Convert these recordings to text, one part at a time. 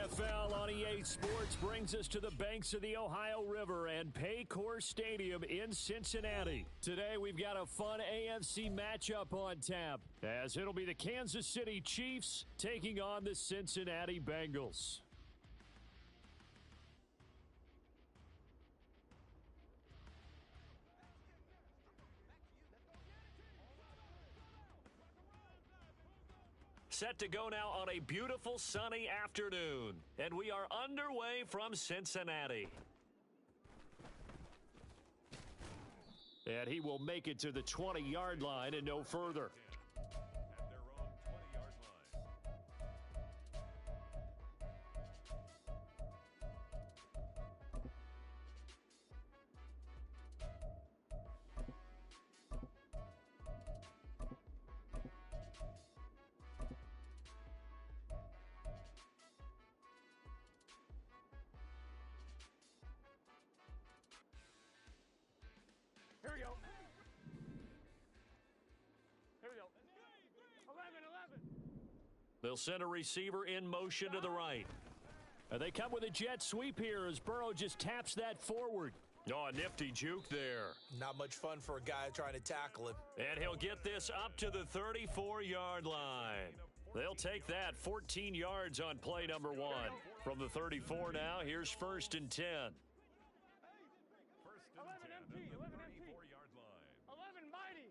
NFL on EA Sports brings us to the banks of the Ohio River and Paycor Stadium in Cincinnati. Today we've got a fun AFC matchup on tap, as it'll be the Kansas City Chiefs taking on the Cincinnati Bengals. Set to go now on a beautiful sunny afternoon, and we are underway from Cincinnati. And he will make it to the 20-yard line and no further. At their own 20-yard line. Here we go. Here we go. 11. They'll send a receiver in motion to the right. And they come with a jet sweep here as Burrow just taps that forward. Oh, a nifty juke there. Not much fun for a guy trying to tackle him. And he'll get this up to the 34-yard line. They'll take that 14 yards on play number 1. From the 34 now, here's 1st and 10. First and 10 at the 34-yard line. 11 mighty.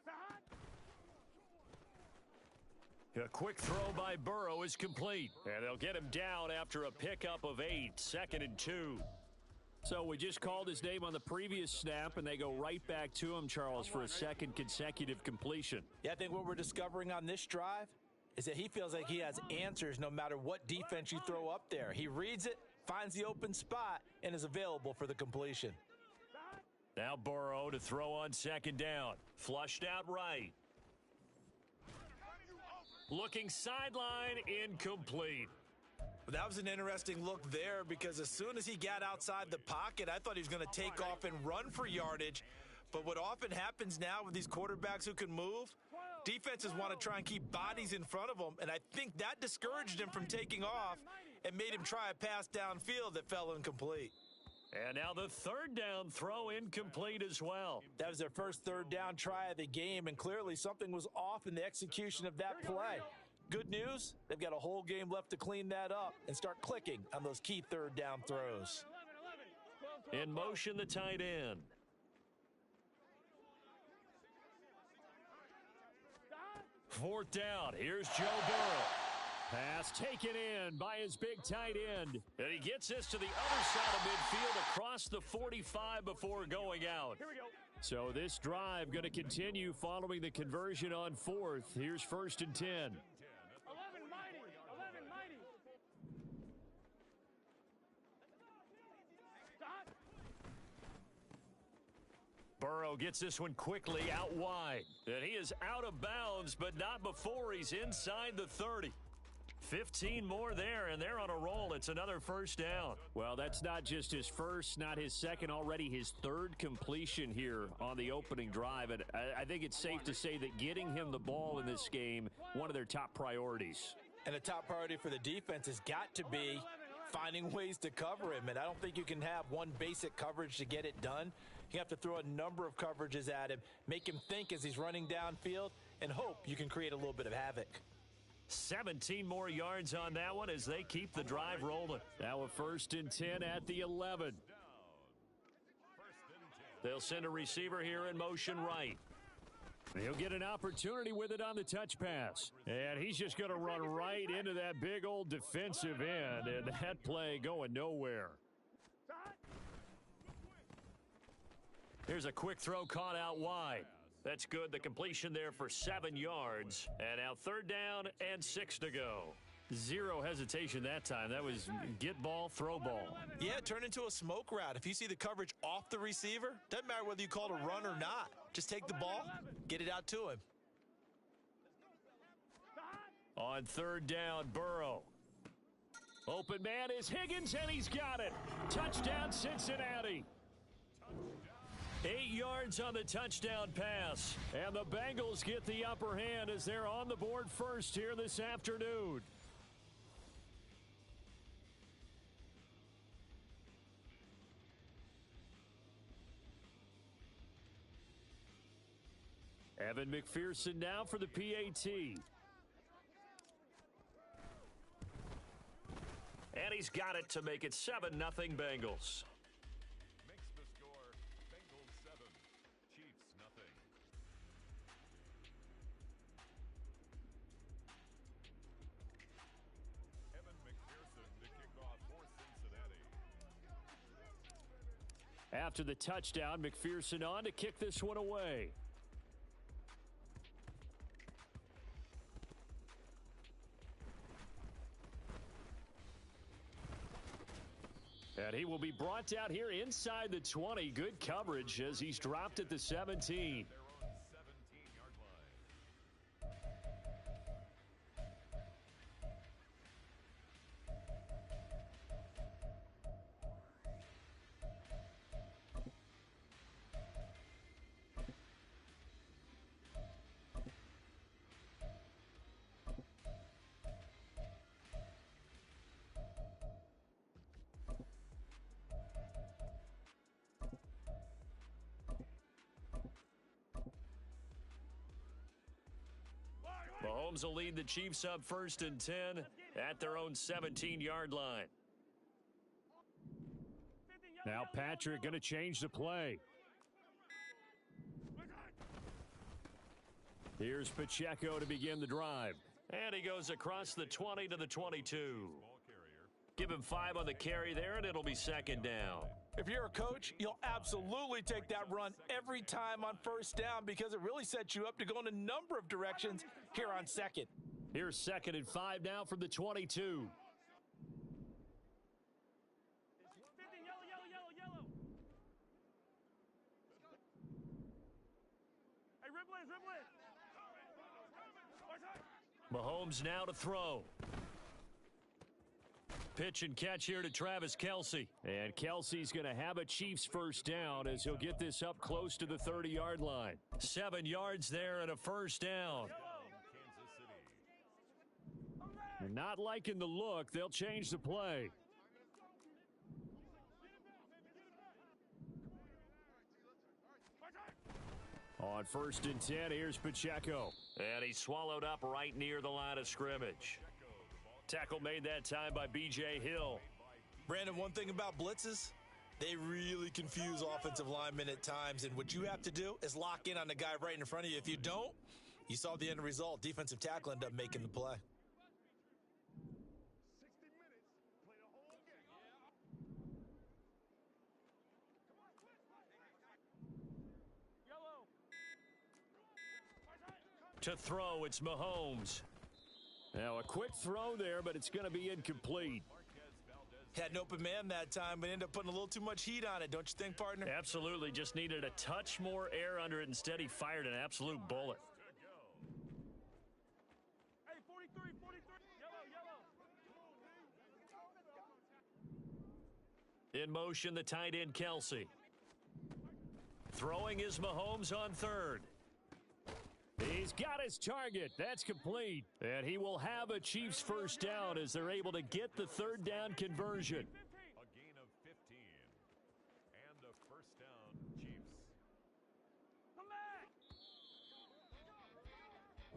Sahad. A quick throw by Burrow is complete. And they'll get him down after a pickup of 8, 2nd and 2. So we just called his name on the previous snap, and they go right back to him, Charles, for a second consecutive completion. Yeah, I think what we're discovering on this drive is that he feels like he has answers no matter what defense you throw up there. He reads it, finds the open spot, and is available for the completion. Now Burrow to throw on 2nd down. Flushed out right. Looking sideline, incomplete. That was an interesting look there because as soon as he got outside the pocket, I thought he was going to take off and run for yardage. But what often happens now with these quarterbacks who can move, defenses want to try and keep bodies in front of them, and I think that discouraged him from taking off and made him try a pass downfield that fell incomplete. And now the 3rd down throw incomplete as well. That was their first 3rd down try of the game, and clearly something was off in the execution of that play. Good news, they've got a whole game left to clean that up and start clicking on those key 3rd down throws. In motion, the tight end. Fourth down. Here's Joe Burrow. Pass taken in by his big tight end. And he gets this to the other side of midfield across the 45 before going out. Here we go. So this drive going to continue following the conversion on 4th. Here's 1st and 10. 11 mighty. Sahad. Burrow gets this one quickly out wide. And he is out of bounds, but not before he's inside the 30. 15 more there, and they're on a roll. It's another 1st down. Well, that's not just his first, not his second, already his 3rd completion here on the opening drive. And I think it's safe to say that getting him the ball in this game, one of their top priorities. And a top priority for the defense has got to be finding ways to cover him. And I don't think you can have one basic coverage to get it done. You have to throw a number of coverages at him, make him think as he's running downfield, and hope you can create a little bit of havoc. 17 more yards on that one as they keep the drive rolling. Now a 1st and 10 at the 11. They'll send a receiver here in motion right. He'll get an opportunity with it on the touch pass. And he's just going to run right into that big old defensive end, and that play going nowhere. Here's a quick throw caught out wide. That's good. The completion there for 7 yards. And now 3rd down and 6 to go. Zero hesitation that time. That was get ball, throw ball. Yeah, turn into a smoke route. If you see the coverage off the receiver, doesn't matter whether you call it a run or not. Just take the ball, get it out to him. On 3rd down, Burrow. Open man is Higgins, and he's got it. Touchdown, Cincinnati. 8 yards on the touchdown pass. And the Bengals get the upper hand as they're on the board first here this afternoon. Evan McPherson now for the PAT. And he's got it to make it 7-0 Bengals. Makes the score Bengals 7, Chiefs nothing. Evan McPherson to kick off for Cincinnati. After the touchdown, McPherson on to kick this one away. And he will be brought down here inside the 20. Good coverage as he's dropped at the 17. Their own 17-yard line. Mahomes will lead the Chiefs up 1st and 10 at their own 17-yard line. Now Patrick going to change the play. Here's Pacheco to begin the drive. And he goes across the 20 to the 22. Ball carrier. Give him 5 on the carry there, and it'll be 2nd down. If you're a coach, you'll absolutely take that run every time on 1st down because it really sets you up to go in a number of directions here on 2nd. Here's 2nd and 5 now from the 22. 50, yellow, yellow, yellow, yellow. Hey, ribble it, ribble it. Mahomes now to throw. Pitch and catch here to Travis Kelce. And Kelce's going to have a Chiefs 1st down as he'll get this up close to the 30-yard line. 7 yards there and a 1st down. Kansas City. Not liking the look. They'll change the play. On 1st and 10, here's Pacheco. And he swallowed up right near the line of scrimmage. Tackle made that time by B.J. Hill. Brandon, one thing about blitzes, they really confuse offensive linemen at times, and what you have to do is lock in on the guy right in front of you. If you don't, you saw the end result. Defensive tackle ended up making the play. 60 minutes, play the whole game. Yellow. To throw, it's Mahomes. Now a quick throw there, but it's going to be incomplete. Had an open man that time, but ended up putting a little too much heat on it, don't you think, partner? Absolutely, just needed a touch more air under it. Instead, he fired an absolute bullet. Hey, 43, 43. Yellow, yellow. In motion, the tight end, Kelce. Throwing is Mahomes on 3rd. He's got his target. That's complete. And he will have a Chiefs 1st down as they're able to get the 3rd down conversion. A gain of 15. And a 1st down, Chiefs. Come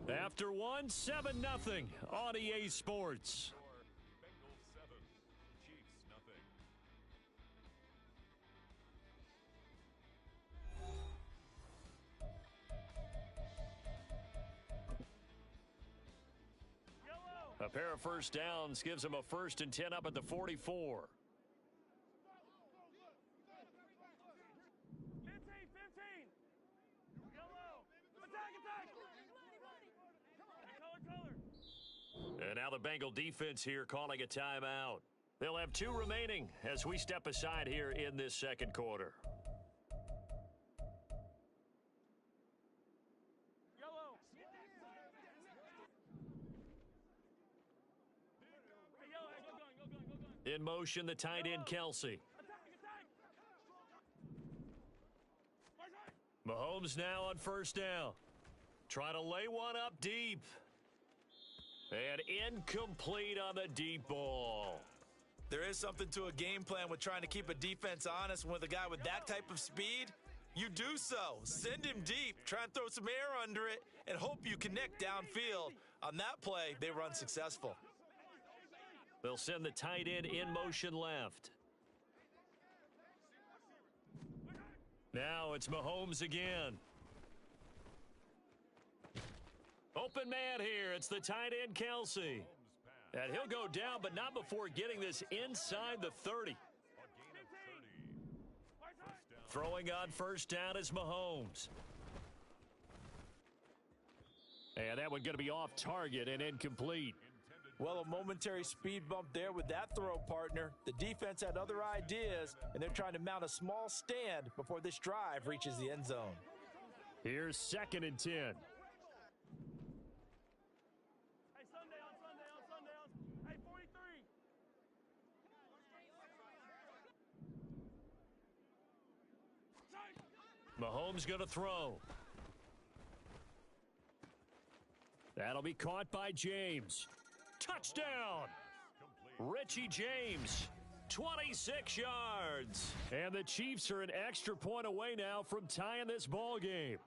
back. After 7-0 on EA Sports. Score Bengals 7, Chiefs nothing. Yellow. A pair of 1st downs gives him a 1st and 10 up at the 44. 15, 15. Yellow. Attack, attack. Color. And now the Bengal defense here calling a timeout. They'll have 2 remaining as we step aside here in this 2nd quarter. Yellow. Hey, yellow, hey, go gun. In motion, the tight end, Kelce. Attack, attack. Mahomes now on first down. Trying to lay one up deep. And incomplete on the deep ball. There is something to a game plan with trying to keep a defense honest. With a guy with that type of speed, you do so. Send him deep. Try and throw some air under it and hope you connect downfield. On that play, they were unsuccessful. They'll send the tight end in motion left. Now it's Mahomes again. Open man here. It's the tight end, Kelsey. And he'll go down, but not before getting this inside the 30. Throwing on first down is Mahomes. And that one going to be off target and incomplete. Well, a momentary speed bump there with that throw, partner. The defense had other ideas, and they're trying to mount a small stand before this drive reaches the end zone. Here's 2nd and 10. Hey, Sunday on. Hey, 43. Mahomes going to throw. That'll be caught by James. Touchdown! Richie James, 26 yards. And the Chiefs are an extra point away now from tying this ball game.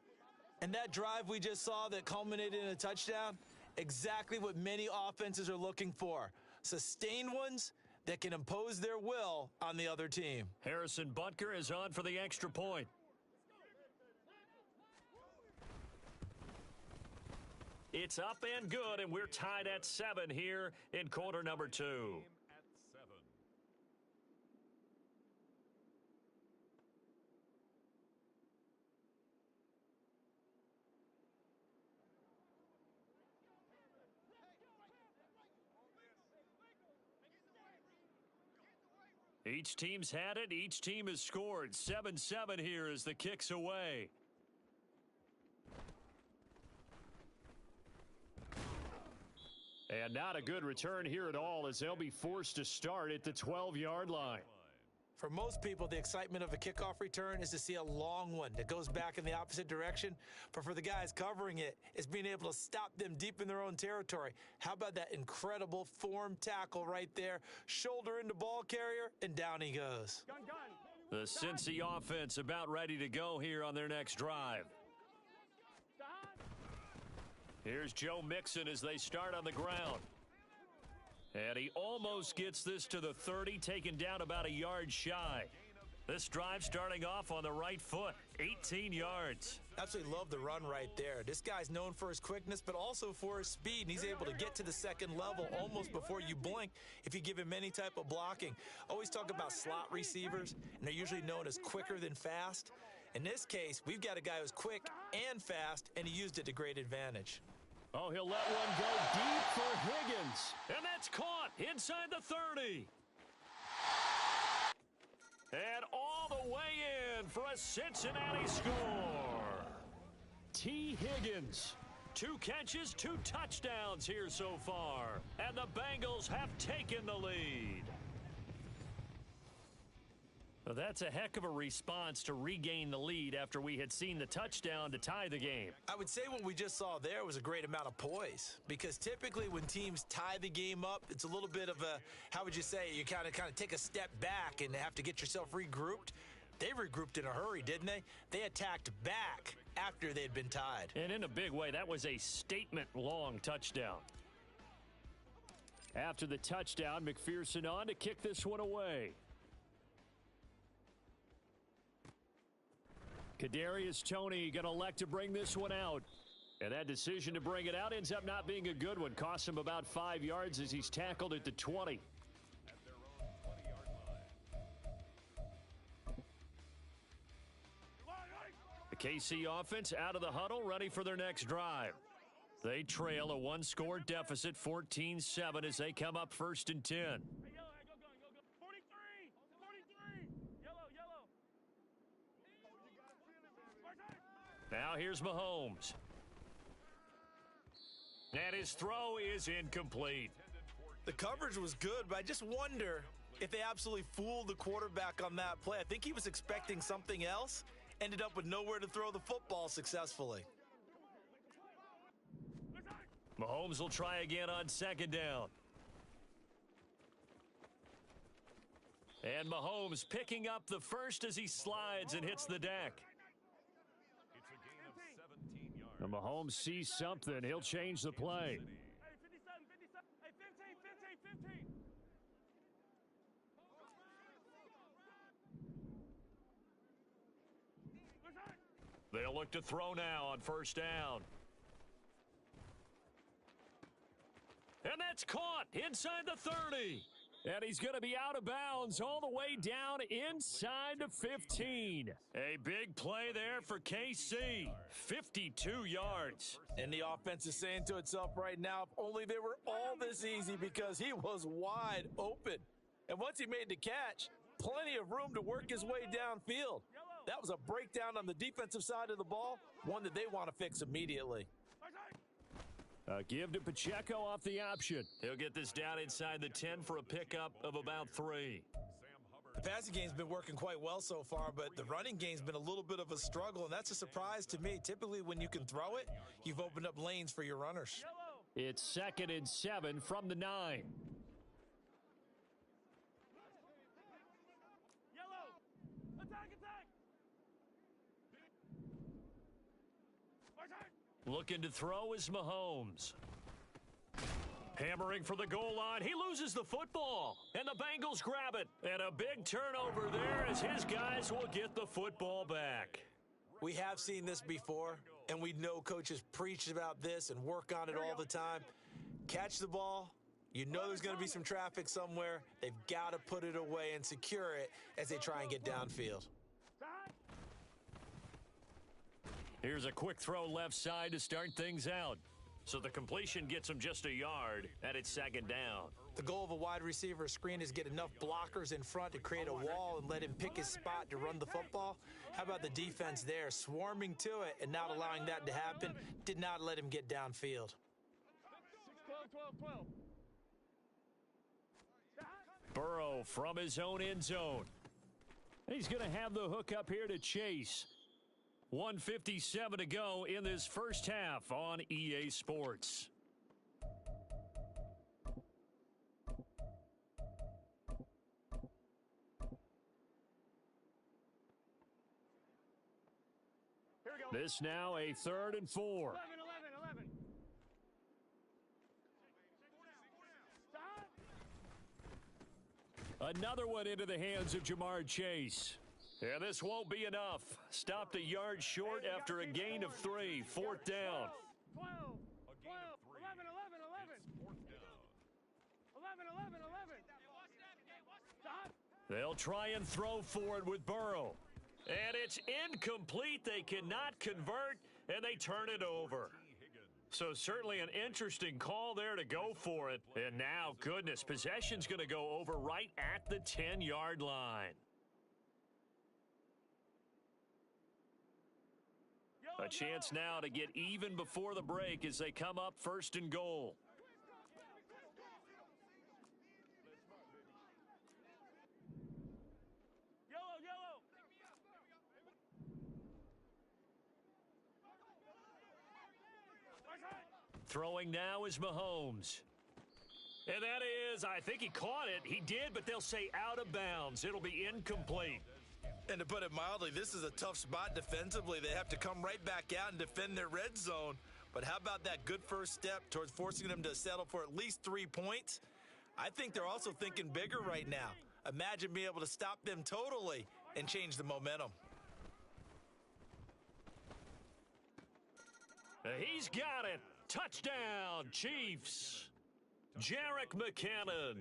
And that drive we just saw that culminated in a touchdown, exactly what many offenses are looking for. Sustained ones that can impose their will on the other team. Harrison Butker is on for the extra point. It's up and good, and we're tied at 7 here in quarter number 2. At 7. Each team's had it. Each team has scored. 7-7 here as the kick's away. And not a good return here at all as they'll be forced to start at the 12-yard line. For most people, the excitement of a kickoff return is to see a long one that goes back in the opposite direction. But for the guys covering it, it's being able to stop them deep in their own territory. How about that incredible form tackle right there? Shoulder into ball carrier, and down he goes. The Cincy offense about ready to go here on their next drive. Here's Joe Mixon as they start on the ground. And he almost gets this to the 30, taken down about a yard shy. This drive starting off on the right foot, 18 yards. Absolutely love the run right there. This guy's known for his quickness, but also for his speed, and he's able to get to the second level almost before you blink if you give him any type of blocking. Always talk about slot receivers, and they're usually known as quicker than fast. In this case, we've got a guy who's quick and fast, and he used it to great advantage. Oh, he'll let one go deep for Higgins. And that's caught inside the 30. And all the way in for a Cincinnati score. T. Higgins. 2 catches, 2 touchdowns here so far. And the Bengals have taken the lead. Well, that's a heck of a response to regain the lead after we had seen the touchdown to tie the game. I would say what we just saw there was a great amount of poise, because typically when teams tie the game up, it's a little bit of a, how would you say, you kind of take a step back and have to get yourself regrouped. They regrouped in a hurry, didn't they? They attacked back after they'd been tied. And in a big way, that was a statement-long touchdown. After the touchdown, McPherson on to kick this one away. Kadarius Toney going to elect to bring this one out. And that decision to bring it out ends up not being a good one. Costs him about 5 yards as he's tackled at the 20. At their own 20-yard line. The KC offense out of the huddle, ready for their next drive. They trail a 1-score deficit, 14-7, as they come up 1st and 10. 43. Yellow. Now here's Mahomes. And his throw is incomplete. The coverage was good, but I just wonder if they absolutely fooled the quarterback on that play. I think he was expecting something else, ended up with nowhere to throw the football successfully. Mahomes will try again on second down. And Mahomes picking up the first as he slides and hits the deck. It's a gain of 17 yards. And Mahomes sees something. He'll change the play. Hey, 57, 57. Hey, 15, 15, 15. They'll look to throw now on first down. And that's caught inside the 30. And he's going to be out of bounds all the way down inside the 15. A big play there for KC. 52 yards. And the offense is saying to itself right now, if only they were all this easy, because he was wide open. And once he made the catch, plenty of room to work his way downfield. That was a breakdown on the defensive side of the ball, one that they want to fix immediately. A give to Pacheco off the option. He'll get this down inside the 10 for a pickup of about 3. The passing game's been working quite well so far, but the running game's been a little bit of a struggle, and that's a surprise to me. Typically, when you can throw it, you've opened up lanes for your runners. It's 2nd and 7 from the 9. Yellow. Attack, attack. Looking to throw is Mahomes. Hammering for the goal line. He loses the football, and the Bengals grab it. And a big turnover there as his guys will get the football back. We have seen this before, and we know coaches preach about this and work on it all the time. Catch the ball. You know there's going to be some traffic somewhere. They've got to put it away and secure it as they try and get downfield. Here's a quick throw left side to start things out. So the completion gets him just a yard, and it's 2nd down. The goal of a wide receiver screen is get enough blockers in front to create a wall and let him pick his spot to run the football. How about the defense there, swarming to it and not allowing that to happen? Did not let him get downfield. 12. Burrow from his own end zone. He's going to have the hook up here to Chase. 1:57 to go in this first half on EA Sports. This now a 3rd and 4. 11. Stop. Another one into the hands of Jamar Chase. And this won't be enough. Stopped a yard short after a gain of 3. 4th down. 12. 11. 11. Stop. They'll try and throw for it with Burrow. And it's incomplete. They cannot convert, and they turn it over. So certainly an interesting call there to go for it. And now, goodness, possession's going to go over right at the 10-yard line. A chance now to get even before the break as they come up 1st and goal. Yellow. Throwing now is Mahomes. And that is, I think he caught it. He did, but they'll say out of bounds. It'll be incomplete. And to put it mildly, this is a tough spot defensively. They have to come right back out and defend their red zone. But how about that good first step towards forcing them to settle for at least 3 points? I think they're also thinking bigger right now. Imagine being able to stop them totally and change the momentum. He's got it. Touchdown, Chiefs. Jerick McKinnon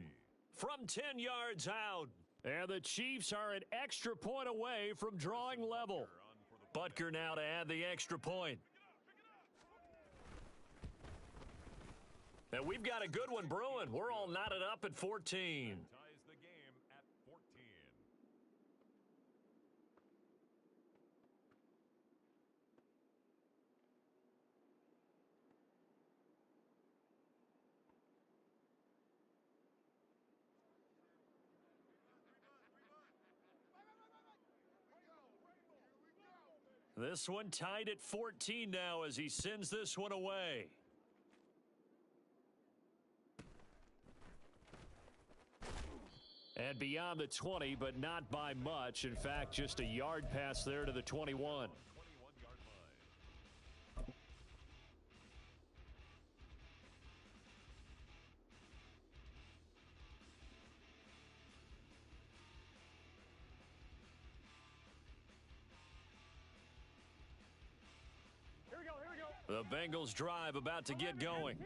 from 10 yards out. And the Chiefs are an extra point away from drawing level. Butker now to add the extra point. And we've got a good one brewing. We're all knotted up at 14. This one tied at 14 now as he sends this one away. And beyond the 20, but not by much. In fact, just a yard pass there to the 21. The Bengals drive about to get going.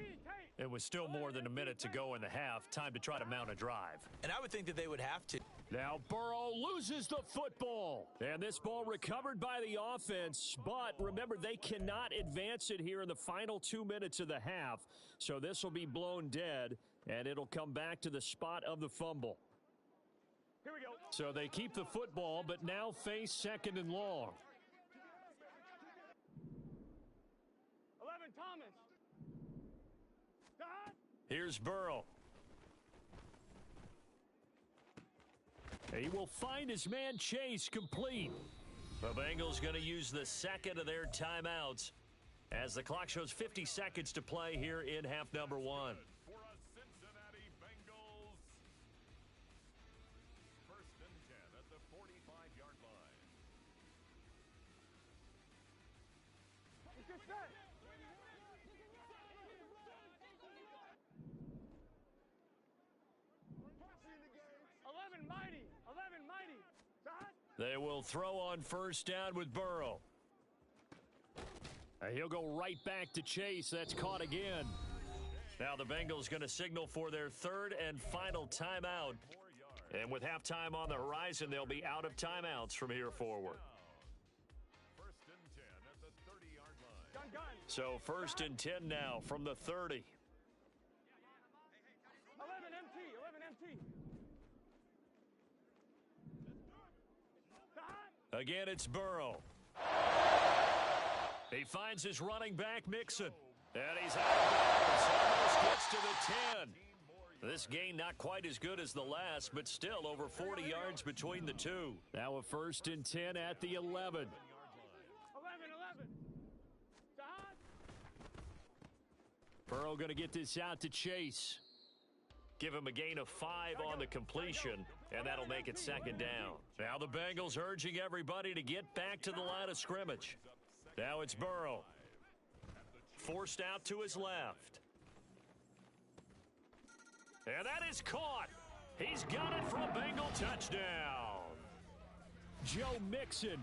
It was still more than a minute to go in the half. Time to try to mount a drive. And I would think that they would have to. Now Burrow loses the football. And this ball recovered by the offense. But remember, they cannot advance it here in the final 2 minutes of the half. So this will be blown dead, and it'll come back to the spot of the fumble. Here we go. So they keep the football, but now face second and long. 11, Thomas. Dot. Here's Burrow. He will find his man Chase complete. The Bengals going to use the second of their timeouts as the clock shows 50 seconds to play here in half number one. For a Cincinnati Bengals. First and 10 at the 45-yard line. It's just set. Mighty. 11 mighty. Dot. They will throw on first down with Burrow. He'll go right back to Chase. That's caught again. Now the Bengals going to signal for their third and final timeout. And with halftime on the horizon, they'll be out of timeouts from here forward. First and 10 at the 30-yard line. Gun, gun. So first and 10 now from the 30. 11 MT. 11 MT. Dot. Again, it's Burrow. He finds his running back, Mixon. And he's out of bounds. Almost gets to the 10. This gain not quite as good as the last, but still over 40 yards between the two. Now a first and 10 at the 11. 11. Dot. Burrow going to get this out to Chase. Give him a gain of 5 on the completion, and that'll make it second down. Now the Bengals urging everybody to get back to the line of scrimmage. Now it's Burrow. Forced out to his left. And that is caught. He's got it for a Bengal touchdown. Joe Mixon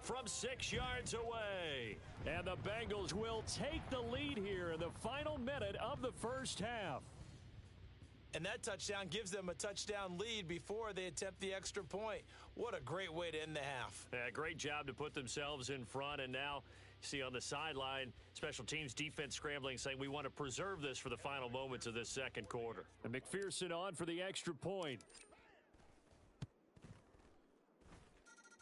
from 6 yards away. And the Bengals will take the lead here in the final minute of the first half. And that touchdown gives them a touchdown lead before they attempt the extra point. What a great way to end the half. Yeah, great job to put themselves in front. And now, see on the sideline, special teams defense scrambling, saying we want to preserve this for the final moments of this second quarter. And McPherson on for the extra point.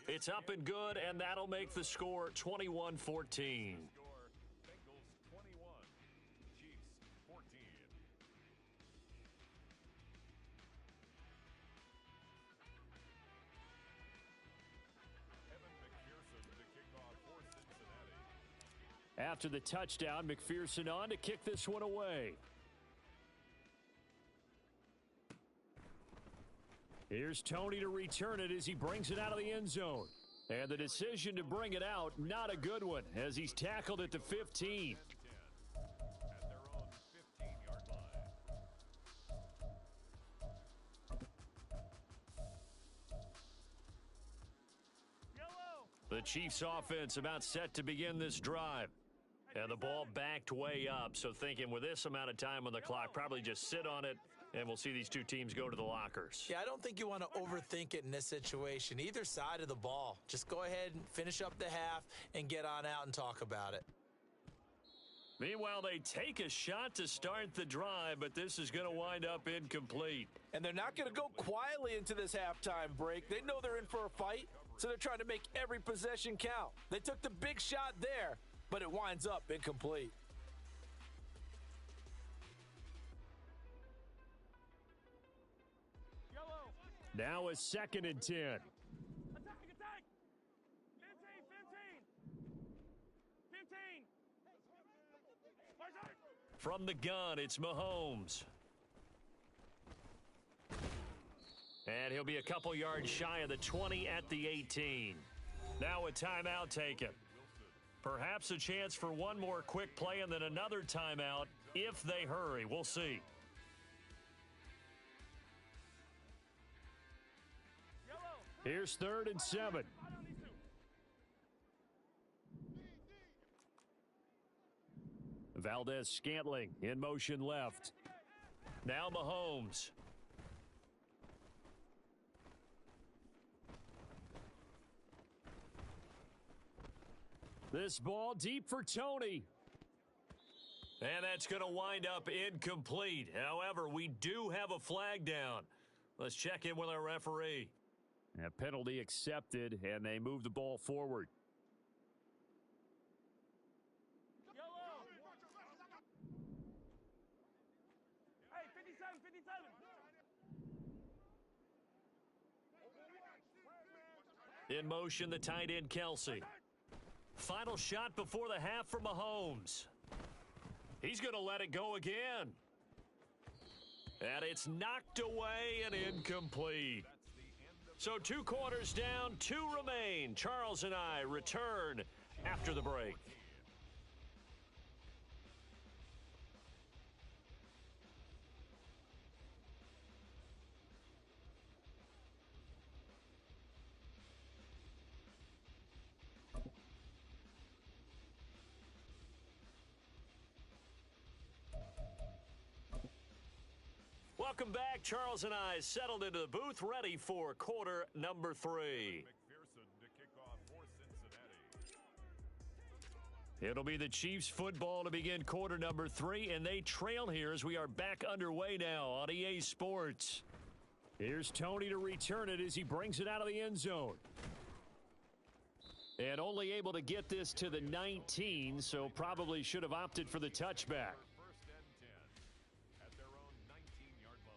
It's up and good, and that'll make the score 21-14. Score, Bengals 21, Chiefs 14. Evan McPherson to kick off for Cincinnati. After the touchdown, McPherson on to kick this one away. Here's Tony to return it as he brings it out of the end zone. And the decision to bring it out, not a good one, as he's tackled at the 15. At their own 15-yard line. Yellow. The Chiefs offense about set to begin this drive. And the ball backed way up, so thinking with this amount of time on the clock, probably just sit on it, and we'll see these two teams go to the lockers. Yeah, I don't think you want to overthink it in this situation. Either side of the ball. Just go ahead and finish up the half and get on out and talk about it. Meanwhile, they take a shot to start the drive, but this is going to wind up incomplete. And they're not going to go quietly into this halftime break. They know they're in for a fight, so they're trying to make every possession count. They took the big shot there, but it winds up incomplete. Yellow. Now a second and 10. Attack, attack. 15, 15. From the gun, it's Mahomes. And he'll be a couple yards shy of the 20 at the 18. Now a timeout taken. Perhaps a chance for one more quick play and then another timeout if they hurry. We'll see. Here's 3rd and 7. Valdez-Scantling in motion left. Now Mahomes. This ball deep for Tony. And that's going to wind up incomplete. However, we do have a flag down. Let's check in with our referee. A penalty accepted, and they move the ball forward. Yellow. Hey, 57, 57. In motion, the tight end, Kelsey. Final shot before the half for Mahomes. He's going to let it go again. And it's knocked away and incomplete. So 2 quarters down, 2 remain. Charles and I return after the break. Welcome back. Charles and I settled into the booth, ready for quarter number 3. McPherson to kick off for Cincinnati. It'll be the Chiefs football to begin quarter number 3, and they trail here as we are back underway now on EA Sports. Here's Tony to return it as he brings it out of the end zone. And only able to get this to the 19, so probably should have opted for the touchback. First and 10 at their own 19-yard line.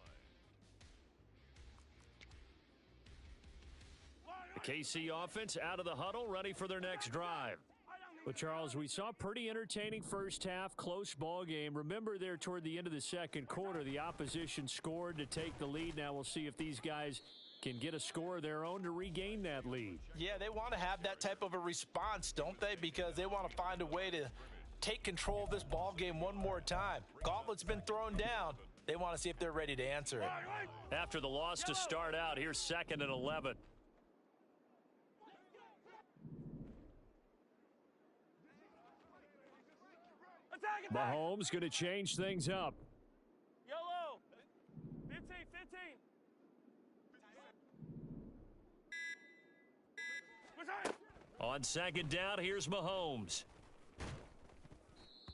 The KC offense out of the huddle, ready for their next drive. Well, Charles, we saw a pretty entertaining first half, close ball game. Remember there toward the end of the second quarter, the opposition scored to take the lead. Now we'll see if these guys can get a score of their own to regain that lead. Yeah, they want to have that type of a response, don't they? Because they want to find a way to take control of this ball game one more time. Gauntlet's been thrown down. They want to see if they're ready to answer it. After the loss to start out, here's 2nd and 11. Mahomes going to change things up. Yellow. 15, 15. On 2nd down, here's Mahomes.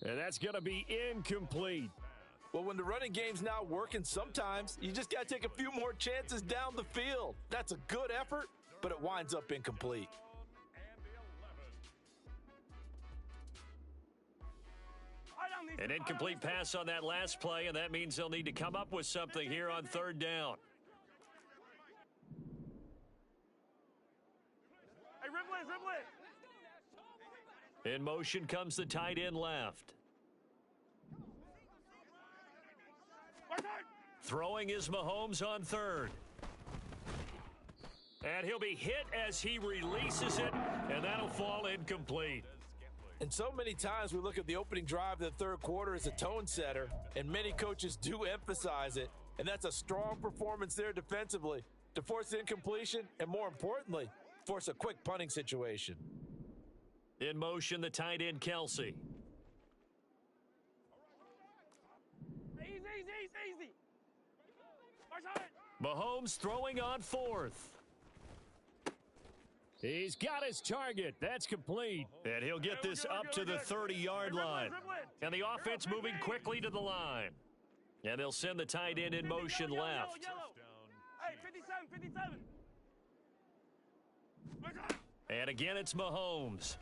And that's going to be incomplete. Well, when the running game's not working, sometimes you just got to take a few more chances down the field. That's a good effort, but it winds up incomplete. An incomplete pass on that last play, and that means they'll need to come up with something here on 3rd down. Hey, Ripley, Ripley. In motion comes the tight end left. Throwing is Mahomes on 3rd. And he'll be hit as he releases it, and that'll fall incomplete. And so many times we look at the opening drive of the third quarter as a tone setter, and many coaches do emphasize it. And that's a strong performance there defensively to force incompletion and, more importantly, force a quick punting situation. In motion, the tight end, Kelsey. Easy. Mahomes throwing on 4th. He's got his target. That's complete. And he'll get this up to the 30-yard line. And the offense moving quickly to the line. And they'll send the tight end in motion left. Hey, 57, 57. And again, it's Mahomes.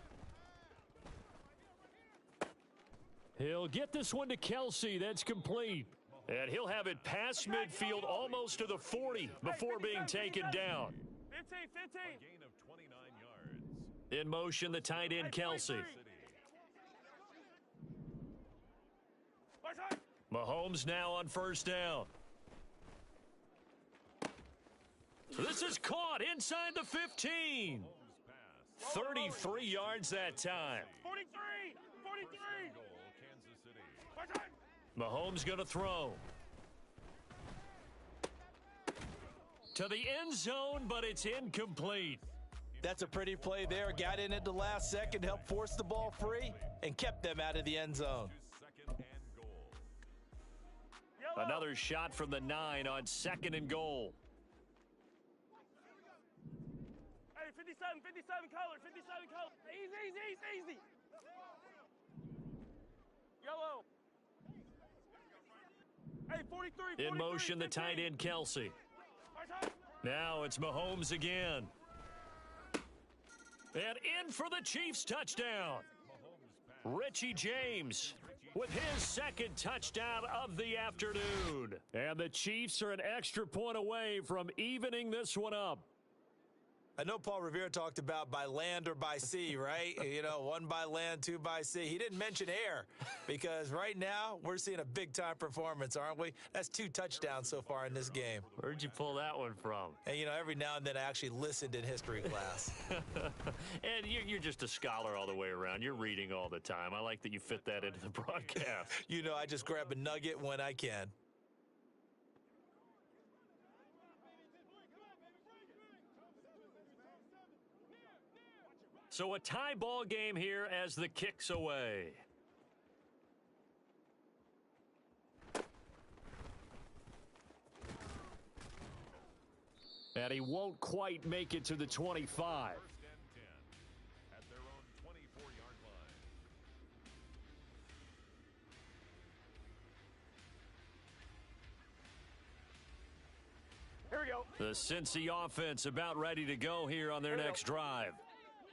He'll get this one to Kelsey. That's complete. And he'll have it past midfield almost to the 40 before being taken down. 15, 15. Gain of 29 yards. In motion, the tight end, Kelsey. Mahomes now on first down. This is caught inside the 15. 33 yards that time. 43! 43! Goal, Kansas City. Mahomes going to throw. To the end zone, but it's incomplete. That's a pretty play there. Got in at the last second, helped force the ball free, and kept them out of the end zone. Second and goal. Yellow. Another shot from the 9 on second and goal. Hey, 57 color, 57 color. Easy. Yellow. Hey, 43. In motion, the tight end, Kelsey. Now it's Mahomes again. And in for the Chiefs touchdown. Richie James with his second touchdown of the afternoon. And the Chiefs are an extra point away from evening this one up. I know Paul Revere talked about by land or by sea, right? You know, 1 by land, 2 by sea. He didn't mention air because right now we're seeing a big-time performance, aren't we? That's 2 touchdowns so far in this game. Where'd you pull that one from? And, you know, every now and then I actually listened in history class. And you're just a scholar all the way around. You're reading all the time. I like that you fit that into the broadcast. You know, I just grab a nugget when I can. So a tie ball game here as the kick's away. And he won't quite make it to the 25. First and 10 at their own 24-yard line. Here we go. The Cincy offense about ready to go here on their next drive.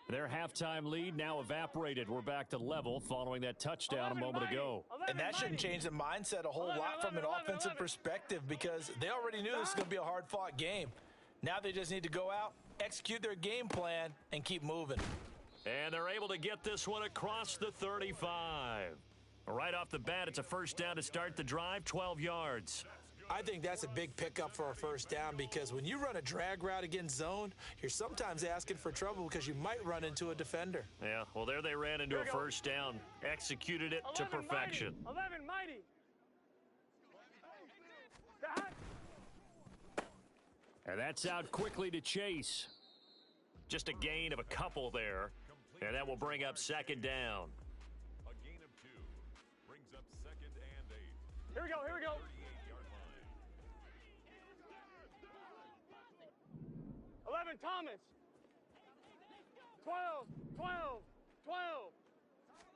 Their halftime lead now evaporated. We're back to level following that touchdown a moment ago. And that shouldn't change the mindset a whole lot from an offensive perspective because they already knew this was going to be a hard-fought game. Now they just need to go out, execute their game plan, and keep moving. And they're able to get this one across the 35. Right off the bat, it's a first down to start the drive, 12 yards. I think that's a big pickup for a first down because when you run a drag route against zone, you're sometimes asking for trouble because you might run into a defender. Yeah, well, there they ran into a first down, executed it to perfection. 11 mighty. That. And that's out quickly to Chase. Just a gain of a couple there, and that will bring up second down. A gain of 2 brings up second and 8. Here we go. 38-yard line. 11 Thomas. 12.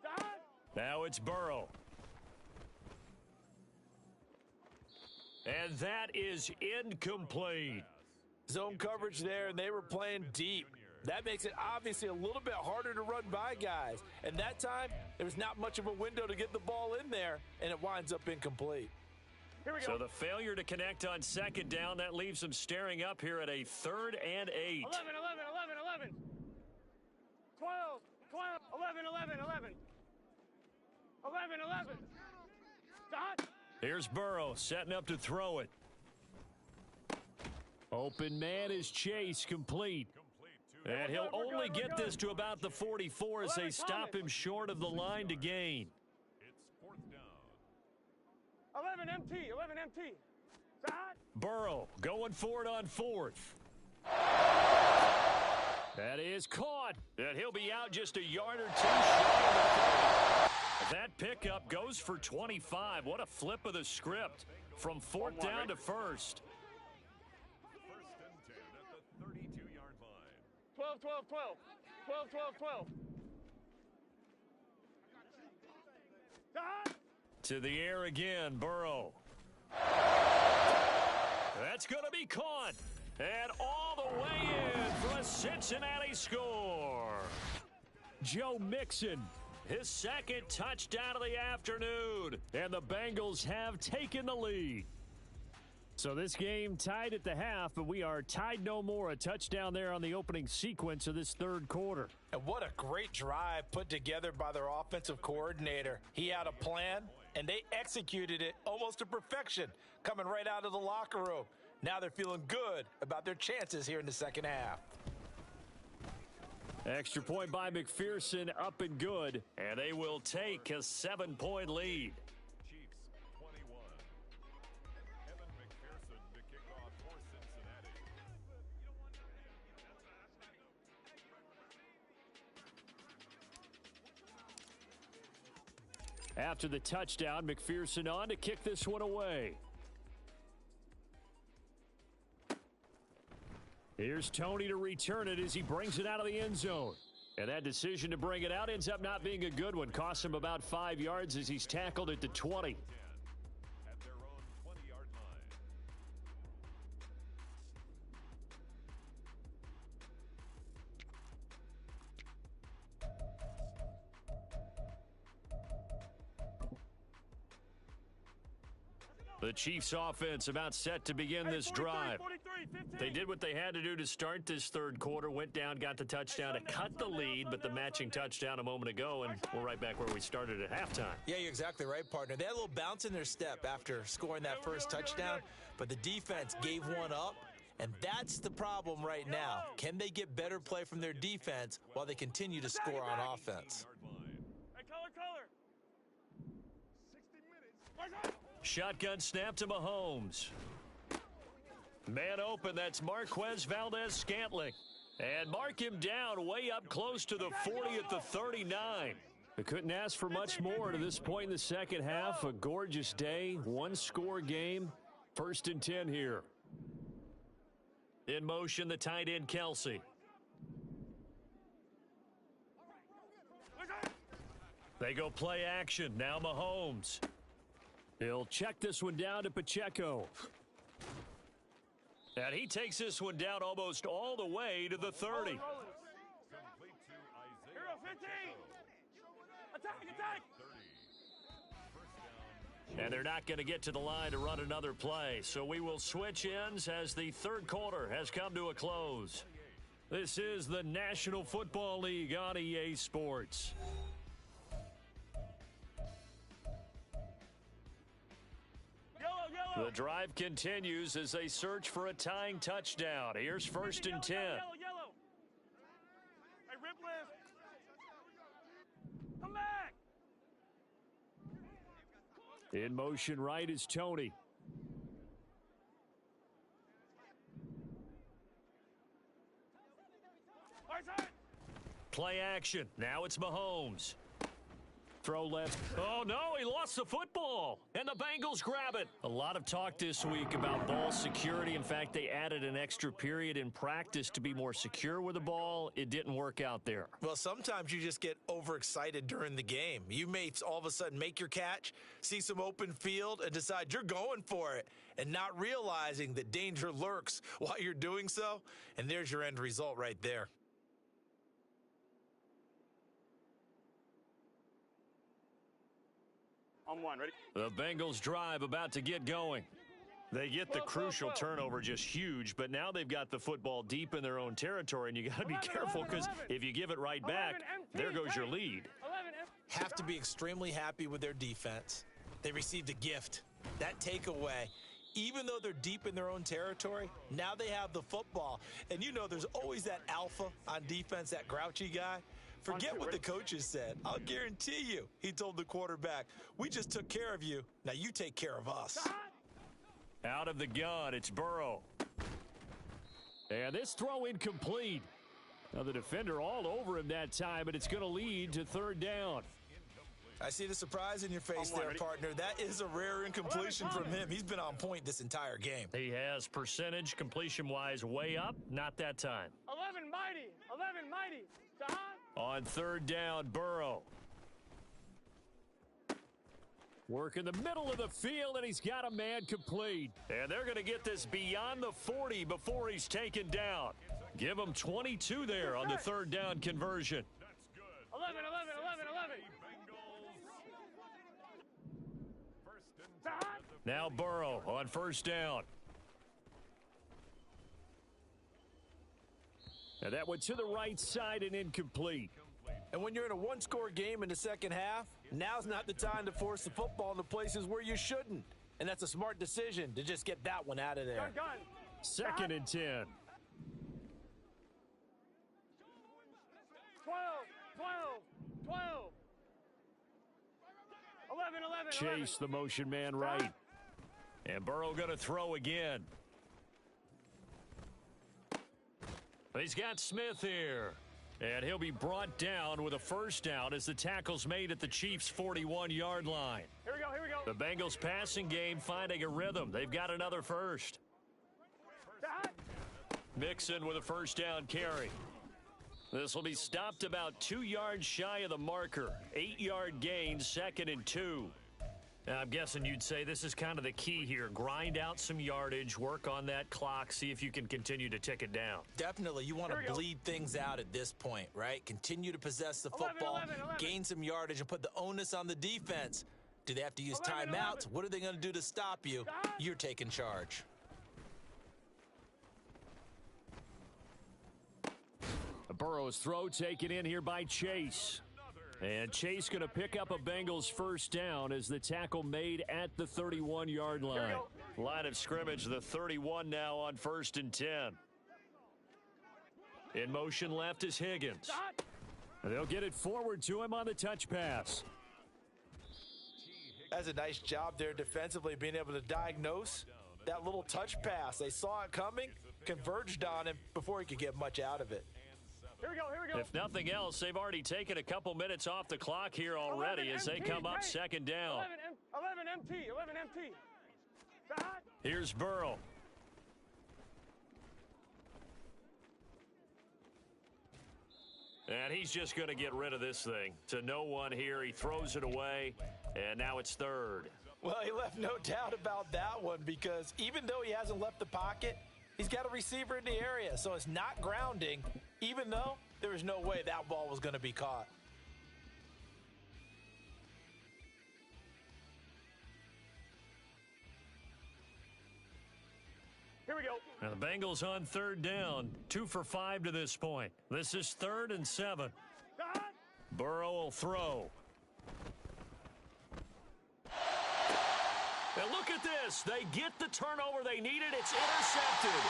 That. Now it's Burrow. And that is incomplete. Zone coverage there, and they were playing deep. That makes it obviously a little bit harder to run by guys. And that time, there was not much of a window to get the ball in there, and it winds up incomplete. Here we go. So the failure to connect on second down, that leaves them staring up here at a 3rd and 8. 11. 12. 11. Dot. Here's Burrow setting up to throw it. Open man is Chase, complete. And he'll only get this to about the 44 as they stop him short of the line to gain. It's 4th down. 11 MT. Dot. Burrow going for it on 4th. That is caught. And he'll be out just a yard or 2 shy of the 30. That pickup goes for 25. What a flip of the script from 4th down to 1st. First and 10 at the 32-yard line. 12. Dot. To the air again, Burrow. That's going to be caught. And all the way in for a Cincinnati score. Joe Mixon, his second touchdown of the afternoon. And the Bengals have taken the lead. So this game tied at the half, but we are tied no more. A touchdown there on the opening sequence of this 3rd quarter. And what a great drive put together by their offensive coordinator. He had a plan, and they executed it almost to perfection, coming right out of the locker room. Now they're feeling good about their chances here in the second half. Extra point by McPherson, up and good, and they will take a 7-point lead. Chiefs 21. Kevin McPherson to kick off for Cincinnati. After the touchdown, McPherson on to kick this one away. Here's Tony to return it as he brings it out of the end zone. And that decision to bring it out ends up not being a good one. Costs him about 5 yards as he's tackled at the 20. At their own 20-yard line. The Chiefs offense about set to begin this drive. They did what they had to do to start this third quarter, went down, got the touchdown to cut the lead, but the matching touchdown a moment ago, and we're right back where we started at halftime. Yeah, you're exactly right, partner. They had a little bounce in their step after scoring that first touchdown, but the defense gave one up, and that's the problem right now. Can they get better play from their defense while they continue to score on offense? Hey, color. 60 minutes. Shotgun snap to Mahomes. Man open, that's Marquez Valdez-Scantling. And mark him down way up close to the 40 at the 39. They couldn't ask for much more to this point in the second half. A gorgeous day, one-score game. 1st and 10 here. In motion, the tight end, Kelsey. They go play action. Now Mahomes. He'll check this one down to Pacheco. And he takes this one down almost all the way to the 30. Complete to Hero Isaiah 15. Attack. 30. First down. And they're not going to get to the line to run another play. So we will switch ends as the third quarter has come to a close. This is the National Football League on EA Sports. The drive continues as they search for a tying touchdown. Here's 1st and 10. Yellow. Hey, rip list. Come back. In motion right is Tony. Play action. Now it's Mahomes. Throw left. Oh, no, he lost the football. And the Bengals grab it. A lot of talk this week about ball security. In fact, they added an extra period in practice to be more secure with the ball. It didn't work out there. Well, sometimes you just get overexcited during the game. You may all of a sudden make your catch, see some open field, and decide you're going for it, and not realizing that danger lurks while you're doing so. And there's your end result right there. On one, ready? The Bengals drive about to get going. They get the crucial turnover, just huge, but now they've got the football deep in their own territory, and you got to be careful because if you give it right back, there goes your lead. Have to be extremely happy with their defense. They received a gift. That takeaway, even though they're deep in their own territory, now they have the football. And you know there's always that alpha on defense, that grouchy guy. Forget what the coaches said. I'll guarantee you, he told the quarterback, we just took care of you. Now you take care of us. Out of the gun, it's Burrow. And this throw incomplete. Now the defender all over him that time, but it's going to lead to 3rd down. I see the surprise in your face there, partner. That is a rare incompletion from him. He's been on point this entire game. He has percentage completion-wise way up, not that time. 11 mighty. John. On 3rd down, Burrow. Work in the middle of the field, and he's got a man complete. And they're going to get this beyond the 40 before he's taken down. Give him 22 there on the 3rd down conversion. That's good. 11. First and 10 at the Now Burrow on 1st down. And that went to the right side and incomplete. And when you're in a one-score game in the second half, now's not the time to force the football into places where you shouldn't. And that's a smart decision to just get that one out of there. Gun. 2nd and 10. 12. 11. Chase the motion man right. And Burrow going to throw again. He's got Smith here. And he'll be brought down with a first down as the tackle's made at the Chiefs' 41-yard line. Here we go. The Bengals passing game finding a rhythm. They've got another first. Mixon with a first down carry. This will be stopped about 2 yards shy of the marker. 8-yard gain, 2nd and 2. Now, I'm guessing you'd say this is kind of the key here. Grind out some yardage, work on that clock, see if you can continue to tick it down. Definitely. You want to bleed things out at this point, right? Continue to possess the football, 11. gain some yardage, and put the onus on the defense. Do they have to use 11. timeouts? What are they going to do to stop you? You're taking charge. A Burrow's throw taken in here by Chase. And Chase going to pick up a Bengals first down as the tackle made at the 31-yard line. Line of scrimmage, the 31 now on 1st and 10. In motion left is Higgins. They'll get it forward to him on the touch pass. That's a nice job there defensively, being able to diagnose that little touch pass. They saw it coming, converged on him before he could get much out of it. Here we go. If nothing else, they've already taken a couple minutes off the clock here already as they come up 2nd down. 11 empty. Here's Burrow. And he's just going to get rid of this thing. To no one here. He throws it away, and now it's 3rd. Well, he left no doubt about that one because even though he hasn't left the pocket, he's got a receiver in the area, so it's not grounding, even though there was no way that ball was going to be caught. Here we go. Now the Bengals on 3rd down. 2 for 5 to this point. This is 3rd and 7. Burrow will throw. And look at this. They get the turnover they needed. It's intercepted.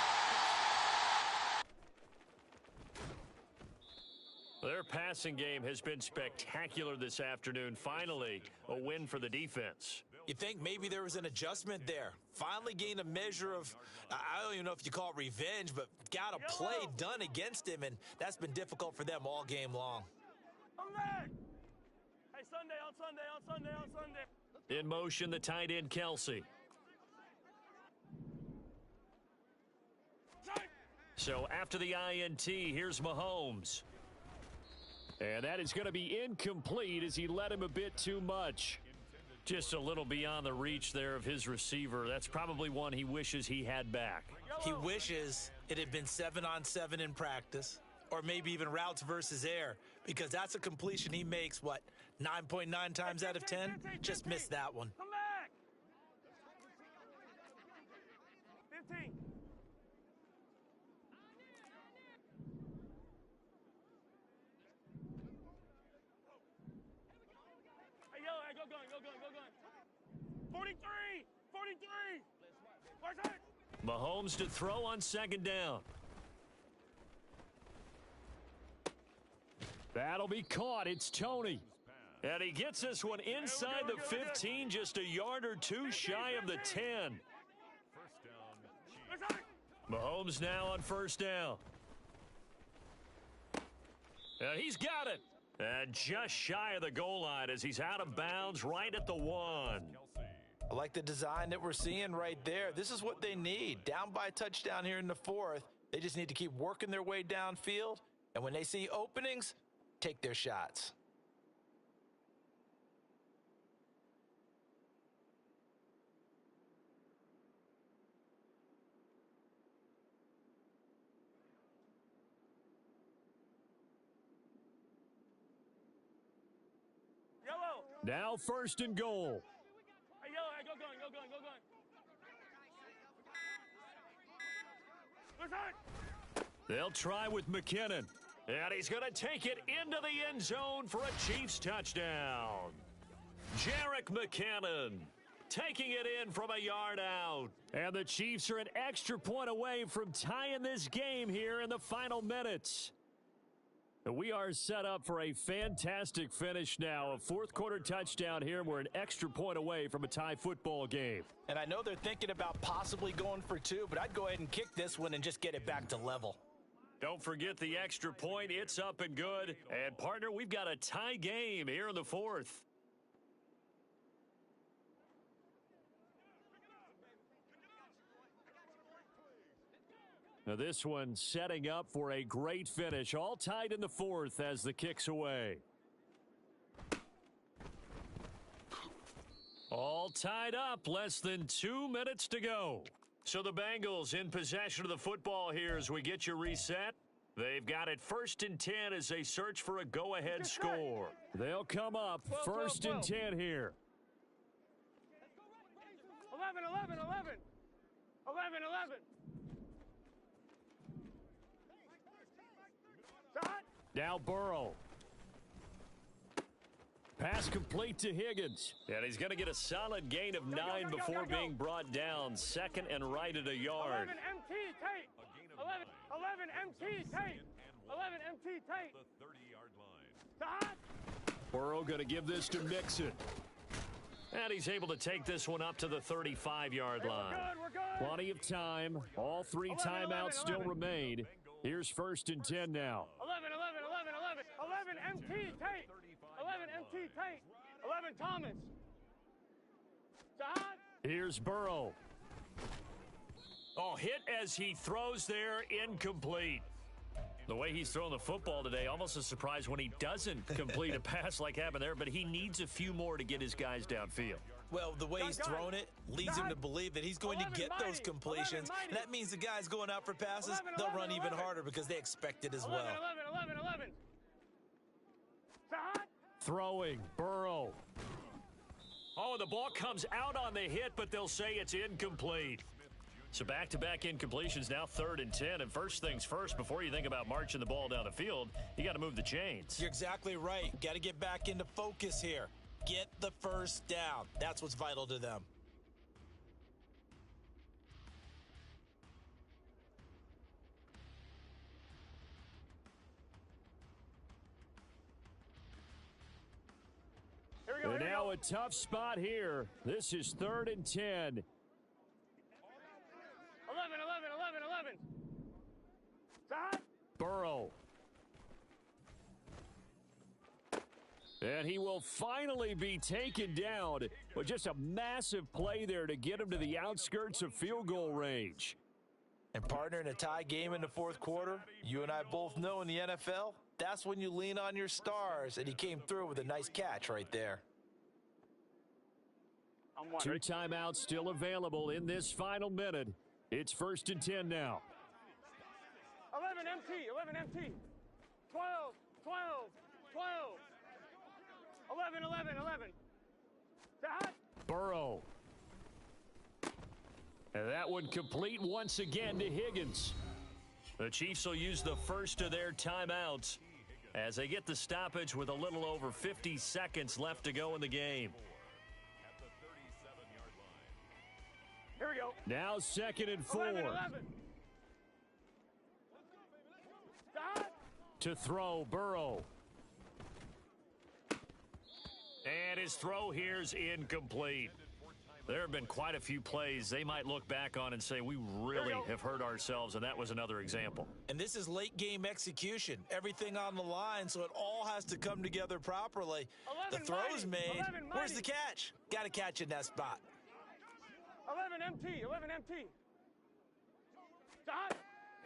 Their passing game has been spectacular this afternoon. Finally, a win for the defense. You think maybe there was an adjustment there. Finally gained a measure of, I don't even know if you call it revenge, but got a play done against him, and that's been difficult for them all game long. I'm back. Hey, Sunday. In motion, the tight end, Kelsey. So after the INT, here's Mahomes. And that is going to be incomplete as he led him a bit too much. Just a little beyond the reach there of his receiver. That's probably one he wishes he had back. He wishes it had been 7-on-7 in practice, or maybe even routes versus air, because that's a completion he makes, 9.9 times out of 10? Just missed that one. Come back. 15. Hey, go gun. 43. Where's that? Mahomes to throw on 2nd down. That'll be caught. It's Tony. And he gets this one inside the 15, just a yard or two shy of the 10. Mahomes now on 1st down. And he's got it. And just shy of the goal line as he's out of bounds right at the 1. I like the design that we're seeing right there. This is what they need. Down by a touchdown here in the 4th. They just need to keep working their way downfield. And when they see openings, take their shots. Yellow. Now 1st and goal. Hey, yellow. Hey, go gun. Where's that? They'll try with McKinnon. And he's going to take it into the end zone for a Chiefs touchdown. Jerick McKinnon taking it in from a yard out. And the Chiefs are an extra point away from tying this game here in the final minutes. We are set up for a fantastic finish now. A fourth quarter touchdown here. We're an extra point away from a tie football game. And I know they're thinking about possibly going for two, but I'd go ahead and kick this one and just get it back to level. Don't forget the extra point. It's up and good. And, partner, we've got a tie game here in the fourth. Now this one setting up for a great finish. All tied in the fourth as the kick's away. All tied up. Less than 2 minutes to go. So the Bengals in possession of the football here as we get you reset. They've got it 1st and 10 as they search for a go-ahead score. They'll come up 1st and 10 here. 11, 11, 11. 11, 11. Now Burrow. Pass complete to Higgins. And he's going to get a solid gain of 9 before being brought down. 2nd and right at a yard. 11 MT Tate. 11 MT Tate. 11 MT Tate. The 30-yard line. Burrow going to give this to Mixon. And he's able to take this one up to the 35-yard line. We're good. Plenty of time. All 3 timeouts still remain. Here's 1st and 10 now. 11 MT Tate. 11 MT Tate. 11 Thomas. Here's Burrow. Oh, hit as he throws there, incomplete. The way he's thrown the football today, almost a surprise when he doesn't complete a pass like happened there, but he needs a few more to get his guys downfield. Well, the way he's thrown it leads him to believe that he's going to get those completions. And that means the guys going out for passes, they'll run even harder because they expect it as well. 11. Throwing, Burrow. Oh, the ball comes out on the hit, but they'll say it's incomplete. So back-to-back incompletions, now 3rd and 10. And first things first, before you think about marching the ball down the field, you got to move the chains. You're exactly right. Got to get back into focus here. Get the first down. That's what's vital to them. They're now a tough spot here. This is 3rd and 10. 11. Burrow. And he will finally be taken down with just a massive play there to get him to the outskirts of field goal range. And partner, in a tie game in the fourth quarter, you and I both know in the NFL, that's when you lean on your stars, and he came through with a nice catch right there. 2 timeouts still available in this final minute. It's 1st and 10 now. 11 MT. 12. 11. Burrow. And that one complete once again to Higgins. The Chiefs will use the first of their timeouts as they get the stoppage with a little over 50 seconds left to go in the game. Here we go. Now 2nd and 4. 11. To throw, Burrow. And his throw here's incomplete. There have been quite a few plays they might look back on and say, we really have hurt ourselves, and that was another example. And this is late game execution. Everything on the line, so it all has to come together properly. The throw's made. Where's the catch? Got to catch in that spot. 11 MT.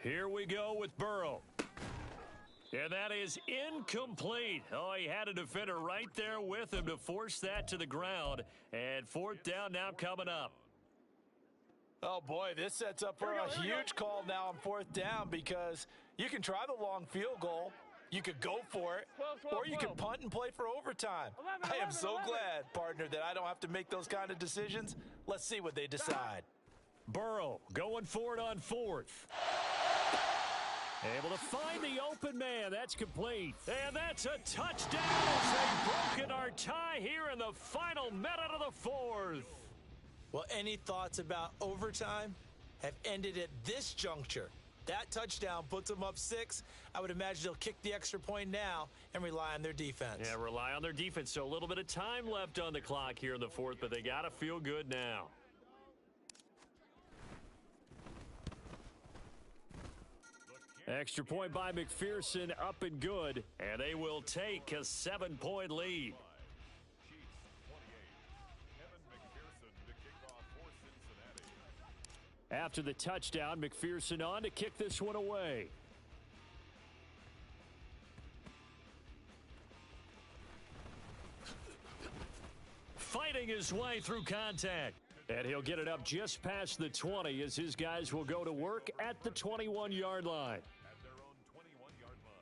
Here we go with Burrow. And that is incomplete. Oh, he had a defender right there with him to force that to the ground. And 4th down now coming up. Oh, boy, this sets up for a huge call now on 4th down because you can try the long field goal. You could go for it, 12, or you can punt and play for overtime. 11, I am so glad, partner, that I don't have to make those kind of decisions. Let's see what they decide. Burrow going for it on 4th. Able to find the open man. That's complete. And that's a touchdown as they've broken our tie here in the final minute of the fourth. Well, any thoughts about overtime have ended at this juncture. That touchdown puts them up 6. I would imagine they'll kick the extra point now and rely on their defense. Yeah, rely on their defense. So a little bit of time left on the clock here in the fourth, but they got to feel good now. Extra point by McPherson, up and good, and they will take a 7-point lead. After the touchdown, McPherson on to kick this one away. Fighting his way through contact. And he'll get it up just past the 20 as his guys will go to work at the 21-yard line. At their own 21-yard line.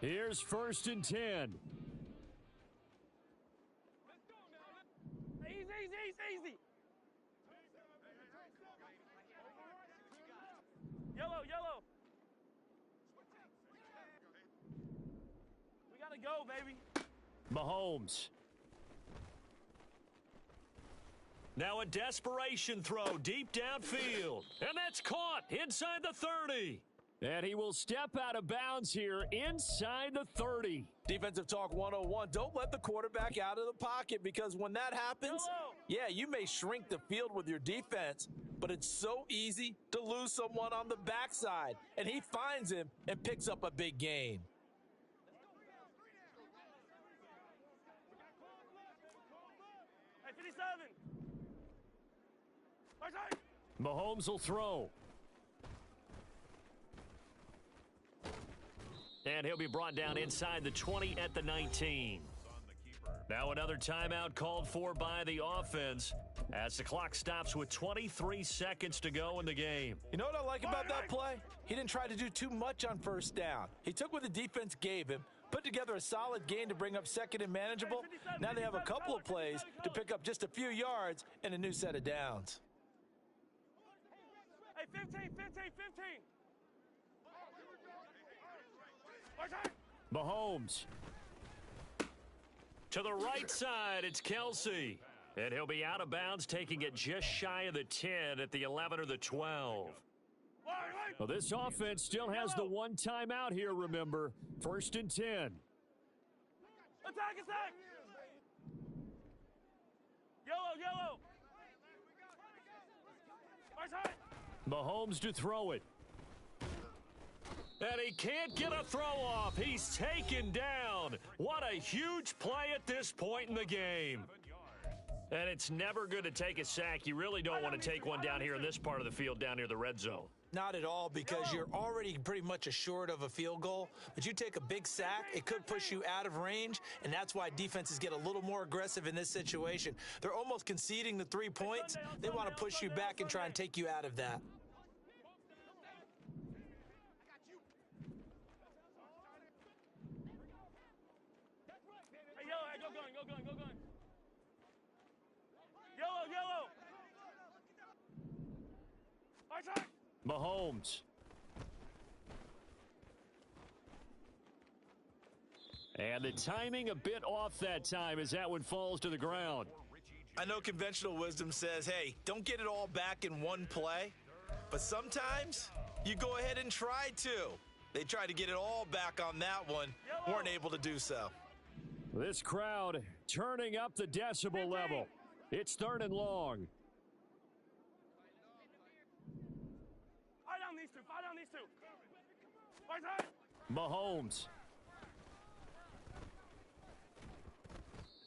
Here's 1st and 10. Easy. Yellow. We gotta go, baby. Mahomes. Now a desperation throw deep downfield. And that's caught inside the 30. And he will step out of bounds here inside the 30. Defensive Talk 101, don't let the quarterback out of the pocket, because when that happens, yeah, you may shrink the field with your defense, but it's so easy to lose someone on the backside. And he finds him and picks up a big gain. Hey, 57. Mahomes will throw. And he'll be brought down inside the 20 at the 19. Now another timeout called for by the offense as the clock stops with 23 seconds to go in the game. You know what I like about that play? He didn't try to do too much on 1st down. He took what the defense gave him, put together a solid gain to bring up 2nd and manageable. Now they have a couple of plays to pick up just a few yards and a new set of downs. Hey, 15. Mahomes. To the right side, it's Kelsey. And he'll be out of bounds, taking it just shy of the 10 at the 11 or the 12. Well, this offense still has the one timeout here, remember. 1st and 10. Attack! Yellow! Mahomes to throw it. And he can't get a throw off. He's taken down. What a huge play at this point in the game. And it's never good to take a sack. You really don't want to take one down here in this part of the field, down near the red zone. Not at all, because you're already pretty much assured of a field goal. But you take a big sack, it could push you out of range, and that's why defenses get a little more aggressive in this situation. They're almost conceding the 3 points. They want to push you back and try and take you out of that. Hey, yellow, go gun. Yellow. Mahomes. And the timing a bit off that time as that one falls to the ground. I know conventional wisdom says, hey, don't get it all back in one play. But sometimes you go ahead and try to. They tried to get it all back on that one. Weren't able to do so. This crowd turning up the decibel level. It's 3rd and long. Fight down these two. Mahomes.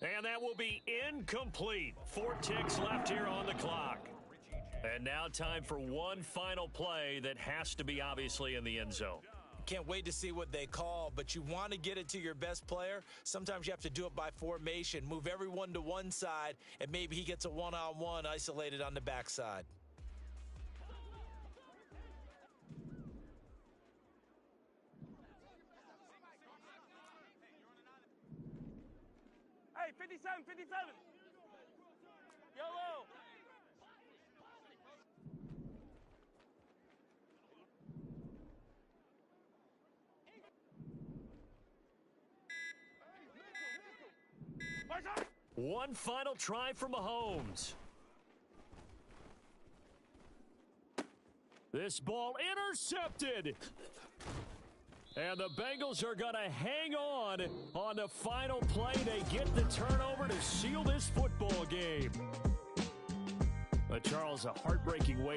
And that will be incomplete. 4 ticks left here on the clock. And now time for one final play that has to be obviously in the end zone. Can't wait to see what they call, but you want to get it to your best player. Sometimes you have to do it by formation. Move everyone to one side, and maybe he gets a one-on-one isolated on the backside. Hey, 57, 57. Yellow. One final try for Mahomes. This ball intercepted. And the Bengals are going to hang on the final play. They get the turnover to seal this football game. But Charles, a heartbreaking way